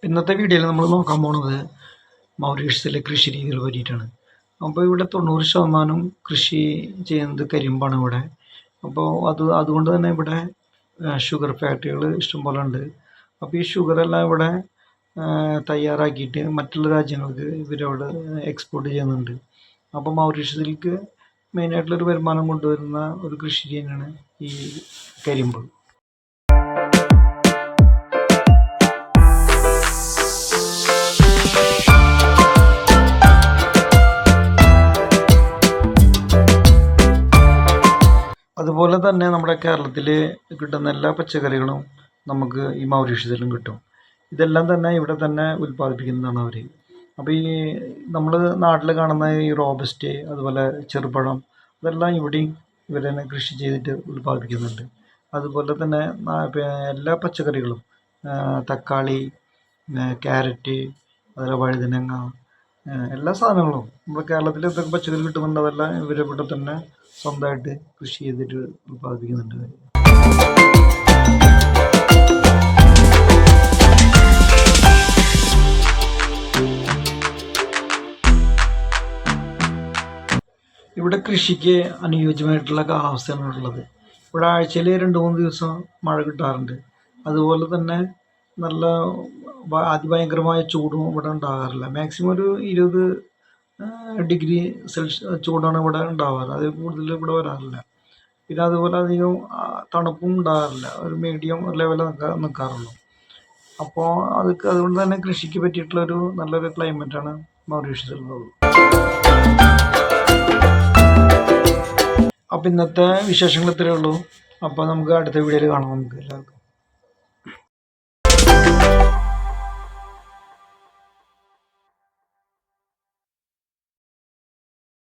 ഇന്നത്തെ വീഡിയോയിൽ നമ്മൾ നോക്കാൻ പോണത് മൗറീഷ്യസിലെ കൃഷി രീതികളെ പറ്റിയിട്ടാണ്. അപ്പോൾ ഇവിടെ 90% കൃഷി ചെയ്യുന്നത് കരിമ്പാണ് ഇവിടെ. അപ്പോൾ അതുകൊണ്ട് തന്നെ ഇവിടെ ഷുഗർ ഫാക്ടറികൾ ഇഷ്ടംപോലെ ഉണ്ട്. അപ്പോൾ ഈ ഷുഗറെല്ലാം ഇവിടെ തയ്യാറാക്കിയിട്ട് മറ്റുള്ള രാജ്യങ്ങൾക്ക് ഇവരവിടെ എക്സ്പോർട്ട് ചെയ്യുന്നുണ്ട്. അപ്പോൾ മൗറീഷ്യസിലേക്ക് മെയിനായിട്ടുള്ളൊരു വരുമാനം കൊണ്ടുവരുന്ന ഒരു കൃഷി രീതിയാണ് ഈ കരിമ്പ്. അതുപോലെ തന്നെ നമ്മുടെ കേരളത്തിൽ കിട്ടുന്ന എല്ലാ പച്ചക്കറികളും നമുക്ക് ഈ മൗറീഷ്യസിലും കിട്ടും. ഇതെല്ലാം തന്നെ ഇവിടെ തന്നെ ഉൽപ്പാദിപ്പിക്കുന്നതാണ് അവർ. അപ്പോൾ ഈ നമ്മൾ നാട്ടിൽ കാണുന്ന ഈ റോബസ്റ്റ്, അതുപോലെ ചെറുപഴം, അതെല്ലാം ഇവിടെയും ഇവർ തന്നെ കൃഷി ചെയ്തിട്ട് ഉൽപ്പാദിപ്പിക്കുന്നുണ്ട്. അതുപോലെ തന്നെ എല്ലാ പച്ചക്കറികളും, തക്കാളി, ക്യാരറ്റ്, അതുപോലെ വഴുതനങ്ങ, എല്ലാ സാധനങ്ങളും നമ്മുടെ കേരളത്തിൽ എന്തൊക്കെ പച്ചക്കറി കിട്ടുന്നുണ്ട് അതെല്ലാം ഇവരിവിടെ തന്നെ സ്വന്തമായിട്ട് കൃഷി ചെയ്തിട്ട് ഉൽപ്പാദിപ്പിക്കുന്നുണ്ട്. ഇവിടെ കൃഷിക്ക് അനുയോജ്യമായിട്ടുള്ള കാലാവസ്ഥയാണ് ഉള്ളത്. ഇവിടെ ആഴ്ചയിൽ 2-3 ദിവസം മഴ കിട്ടാറുണ്ട്. അതുപോലെ തന്നെ നല്ല അതിഭയങ്കരമായ ചൂടും ഇവിടെ ഉണ്ടാകാറില്ല. മാക്സിമം ഒരു 20 ഡിഗ്രി സെൽഷ്യസ് ചൂടാണ് ഇവിടെ ഉണ്ടാവാറ്. അതിൽ കൂടുതൽ ഇവിടെ വരാറില്ല. പിന്നെ അതുപോലെ അധികം തണുപ്പും ഉണ്ടാകാറില്ല. ഒരു മീഡിയം ലെവലിൽ നിൽക്കാറുള്ളൂ. അപ്പോൾ അതുകൊണ്ട് തന്നെ കൃഷിക്ക് പറ്റിയിട്ടുള്ളൊരു നല്ലൊരു ക്ലൈമറ്റാണ് മൗറീഷ്യസിലുള്ളത്. അപ്പോൾ ഇന്നത്തെ വിശേഷങ്ങൾ ഇത്രയേ ഉള്ളൂ. അപ്പോൾ നമുക്ക് അടുത്ത വീഡിയോയിൽ കാണാം. നമുക്ക് എല്ലാവർക്കും